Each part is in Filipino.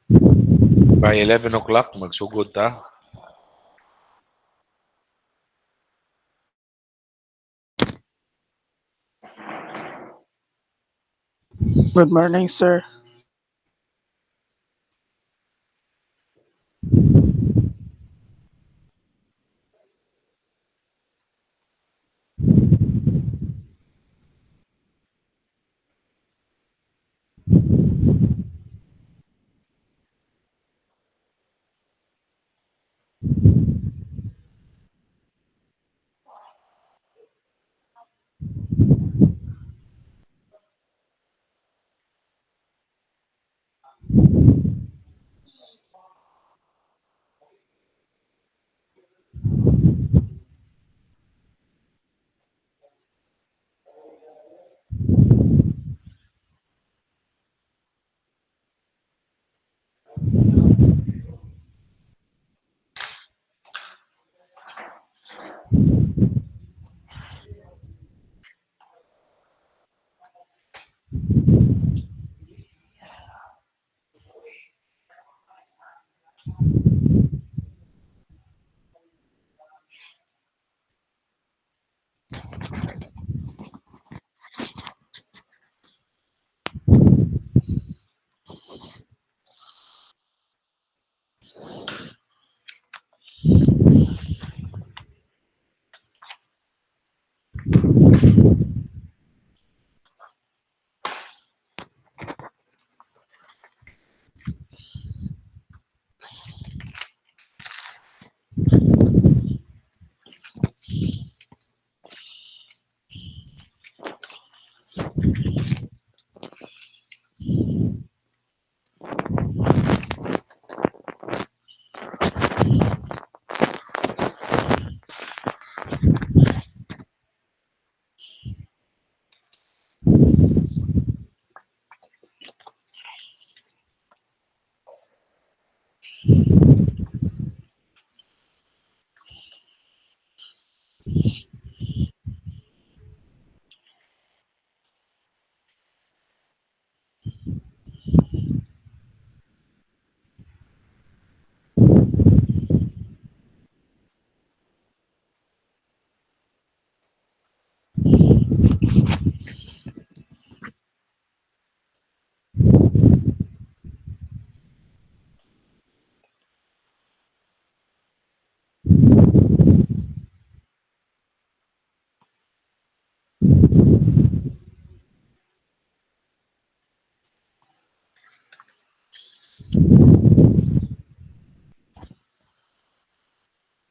By 11 o'clock, magsugod ta. Good morning, sir.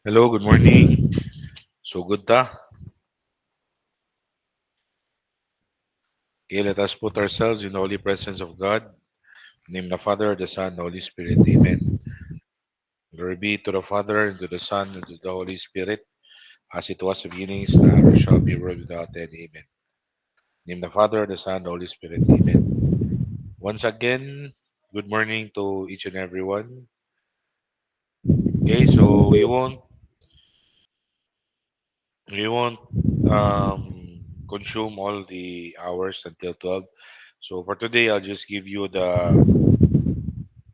Hello, good morning. Sugod ta. Okay, let us put ourselves in the holy presence of God. In the name of the Father, the Son, the Holy Spirit. Amen. Glory be to the Father, and to the Son, and to the Holy Spirit, as it was in the beginning, is now, ever shall be, world without end. Amen. In the name of the Father, the Son, the Holy Spirit. Amen. Once again, good morning to each and everyone. Okay, so we won't consume all the hours until 12. So for today, I'll just give you the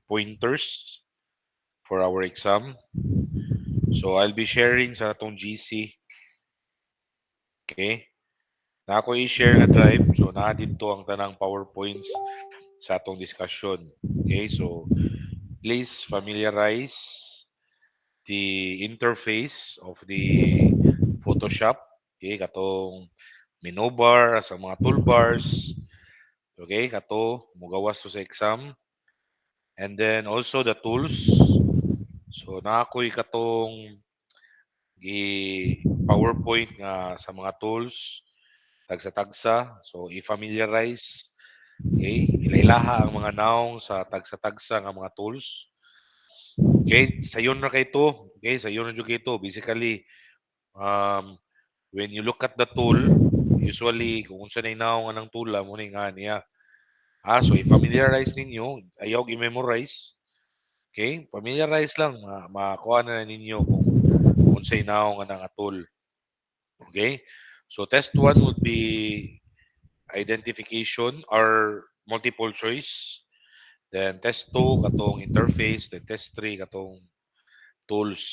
pointers for our exam. So I'll be sharing sa atong GC. Okay? Na ako i-share nga drive. So na dito ang tanang PowerPoints sa atong discussion. Okay? So please familiarize the interface of the Photoshop. Okay? Katong menu bar sa mga toolbars. Okay? Kato, mugawas to sa exam. And then also the tools. So na ako'y katong gi-PowerPoint nga sa mga tools, tagsa-tagsa. So, i-familiarize, okay? Ilailaha ang mga naong sa tagsa-tagsa nga mga tools. Okay? Sayon na kay to. Okay? Sayon na jud kay to. Basically, um, when you look at the tool, usually, kung unsa na naong anang tool, mo nga niya. So, i-familiarize ninyo. Ayaw i-memorize. Okay? Familiarize lang. Makuha na ninyo kung unsay naong anang tool. Okay? So test one would be identification or multiple choice. Then test 2 katong interface, then test 3 katong tools.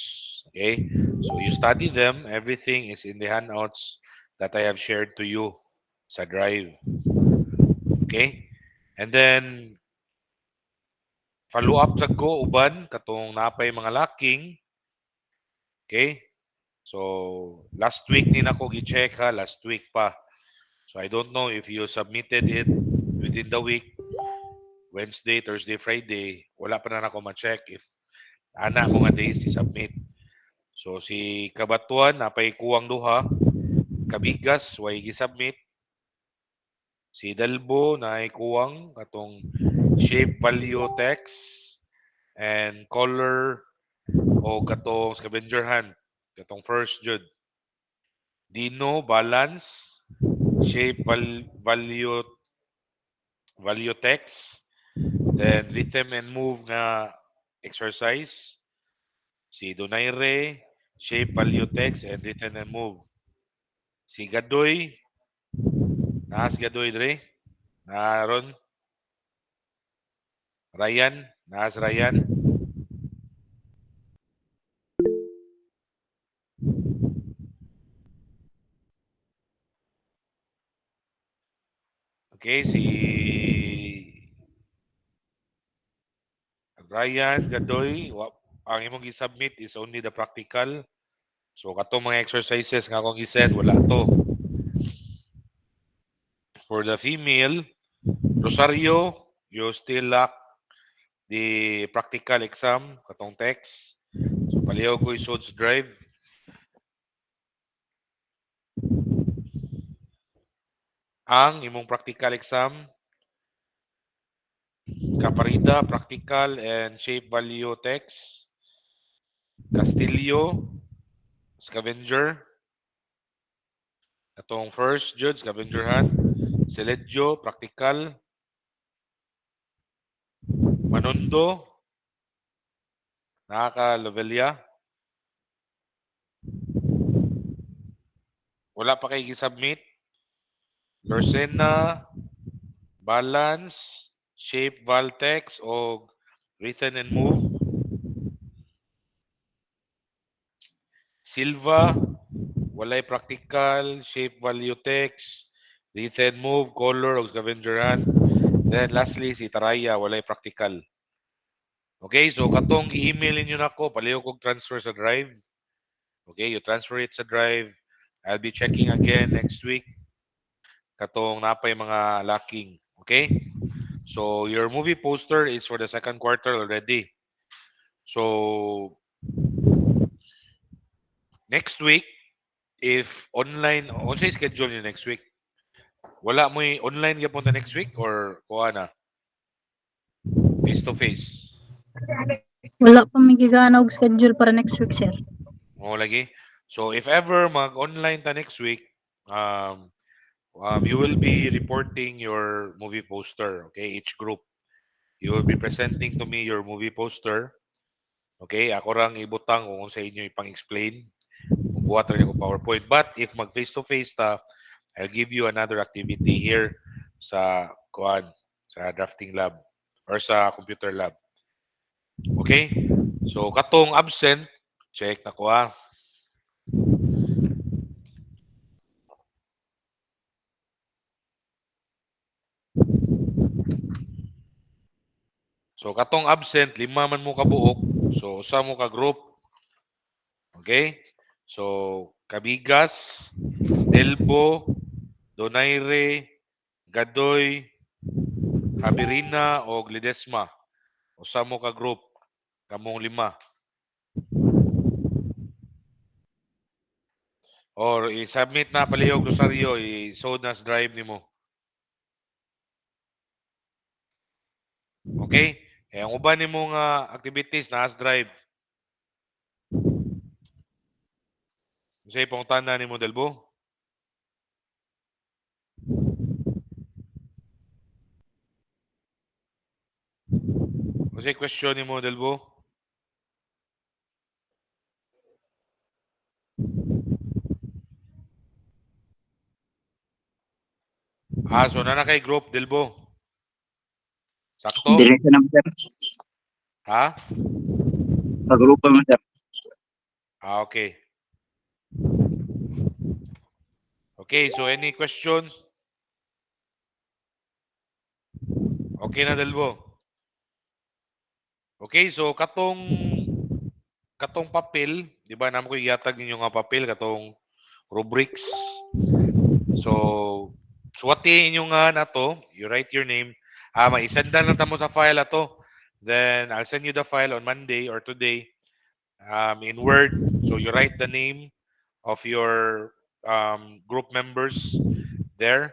Okay? So you study them, everything is in the handouts that I have shared to you sa drive. Okay? And then follow up sa go uban katong napay mga lacking. Okay? So last week ni nako gi-check ha, last week pa. So I don't know if you submitted it within the week, Wednesday, Thursday, Friday. Wala pa na nako ma-check if ana mo nga days i-submit. So si Kabatuan napay kuwang duha, Kabigas way gi-submit. Si Dalbo na kuwang katong shape, value, text, and color o katong scavenger hunt katong first jud. Dino balance, shape, value text, then rhythm and move nga exercise. Si Donaire, shape, value text, and rhythm and move. Si Gadoy, naas Gadoy dre, naron. Ryan, naas Ryan. Okay, si Ryan Gadoy, ang imong gi-submit is only the practical. So katong mga exercises nga akong gi-send wala to. For the female, Rosario, you still lack the practical exam katong text. So palihaw ko isod sa drive. Ang imong practical exam, Caparida, practical and shape value text. Castillo, scavenger. Atong first jud scavenger hunt. Seledjo, practical. Manondo, nakaka-Lovelia. Wala pa kay gi-submit. Lorcena, balance, shape, val text, o written and move. Silva, walay practical, shape, value text, written move, color, o scavenger hunt. Then lastly, si Taraya, walay practical. Okay, so katong i-email ninyo nako, paliho kog transfer sa drive. Okay, you transfer it sa drive. I'll be checking again next week. Katong napay mga lacking. Okay? So your movie poster is for the second quarter already. So next week, if online, unsay schedule niyo next week? Wala mo online gyapon ta next week or kuha na face to face? Wala pa may gigana og schedule para next week, sir. Mo lagi. So if ever mag-online ta next week, you will be reporting your movie poster, okay? Each group. You will be presenting to me your movie poster. Okay? Ako rang ibutang kung sa inyo ipang-explain. Buhat rin ako PowerPoint. But if mag face-to-face ta, I'll give you another activity here sa kuan, sa drafting lab or sa computer lab. Okay? So katong absent, check na ko ah. So katong absent, 5 man mo ka buok. So usa mo ka group. Okay? So Kabigas, Delbo, Donaire, Gadoy, Habirina o Glidesma. Usa mo ka group. Kamong 5. Or i-submit na palihog Rosario, i-sod na sa drive nimo. Okay? Eh, ang uban nimo nga activities na sa drive. Unsay pangutana nimo Delbo? Unsay question nimo Delbo? Ah, so na kay group Delbo. Sakto? Diretso naman, sir. Ha? Pag-grupo naman, sir. Okay. Okay, so any questions? Okay na Delbo. Okay, so katong papel, di ba namo ko iyatag ninyo nga papel katong rubrics. So suwati inyo nga nato, you write your name. Maisendan lang tamo sa file ato. Then I'll send you the file on Monday or today in Word. So you write the name of your group members there.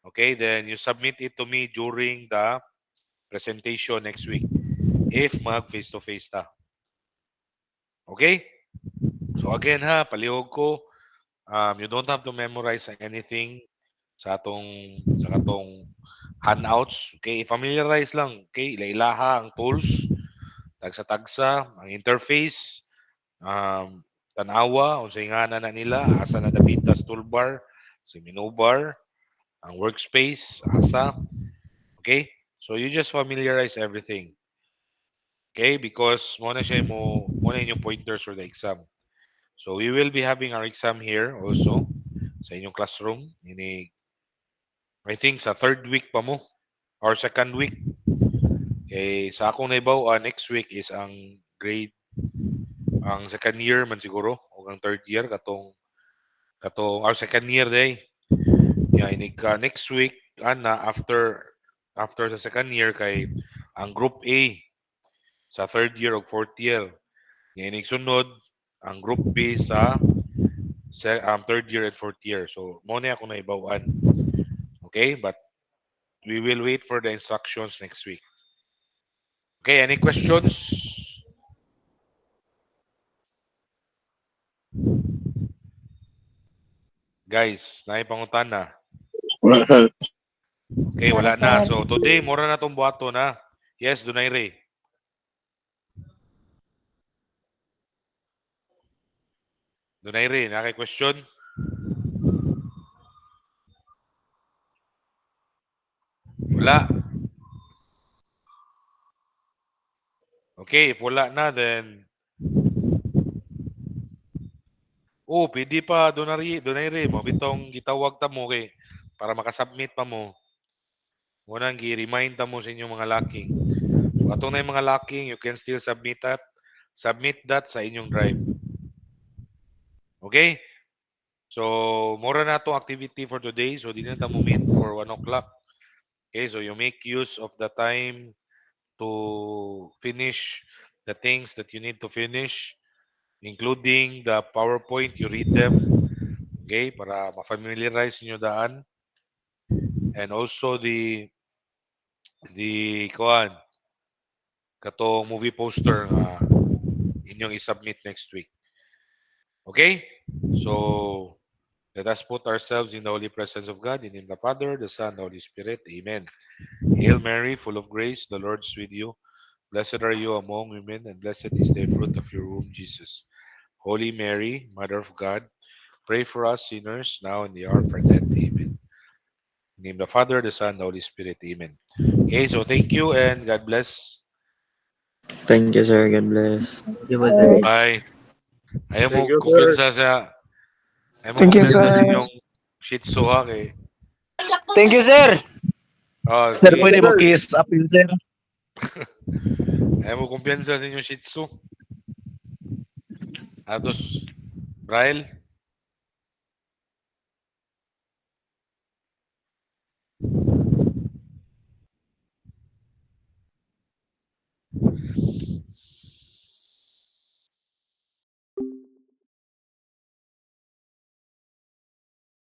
Okay, then you submit it to me during the presentation next week if mag face-to-face ta. Okay? So again ha, palihog ko, you don't have to memorize anything sa katong handouts. Okay? Familiarize lang. Okay? Ilailaha ang tools, tagsa-tagsa, ang interface, tanawa, unsay ngana na nila, asa na dapitas toolbar, si menu bar, ang workspace, asa. Okay? So you just familiarize everything. Okay? Because mo na inyong pointers for the exam. So we will be having our exam here also sa inyong classroom. I think sa third week pa mo or second week. Okay, sa akong naibaw, next week is ang second year man siguro o ang third year katong our second year day. Yeah, next week ana after sa second year kay ang group A sa third year o fourth year. Inig sunod ang group B sa third year and fourth year. So mo na ako naibawan. Okay, but we will wait for the instructions next week. Okay, any questions? Guys, naipangutan na. Wala, sir. Okay, wala na. So today, mura na tong buhato na. Yes, Dunay Ray. Dunay Ray, nakay question? Wala. Okay, if wala na, then pwede pa Dunay Ray mo bitong gitawag ta mo kay para makasubmit pa mo. Munang gi-remind ta mo sa inyong mga locking. So atong na yung mga locking, you can still submit that sa inyong drive. Okay? So, mura na itong activity for today. So, di na ta mo meet for 1 o'clock. Okay, so you make use of the time to finish the things that you need to finish, including the PowerPoint. You read them, okay, para ma-familiarize nyo daan. And also the katong movie poster nga inyong i-submit next week. Okay? So, let us put ourselves in the holy presence of God, in the name of the Father, the Son, the Holy Spirit. Amen. Hail Mary, full of grace, the Lord is with you. Blessed are you among women, and blessed is the fruit of your womb, Jesus. Holy Mary, Mother of God, pray for us sinners, now and the hour of our death. Amen. In the name of the Father, the Son, the Holy Spirit. Amen. Okay, so thank you and God bless. Thank you, sir. God bless. Sir. Bye. Ayaw mo Thank you, sir. kumpiyansa Thank you, sa sir. inyong Shih Tzu ha kay. Thank you, sir. Sir, Sige. pwede mo kiss appeal, sir? Ayaw mo kumpiyansa sa inyong Shih Tzu. Atos, Braille.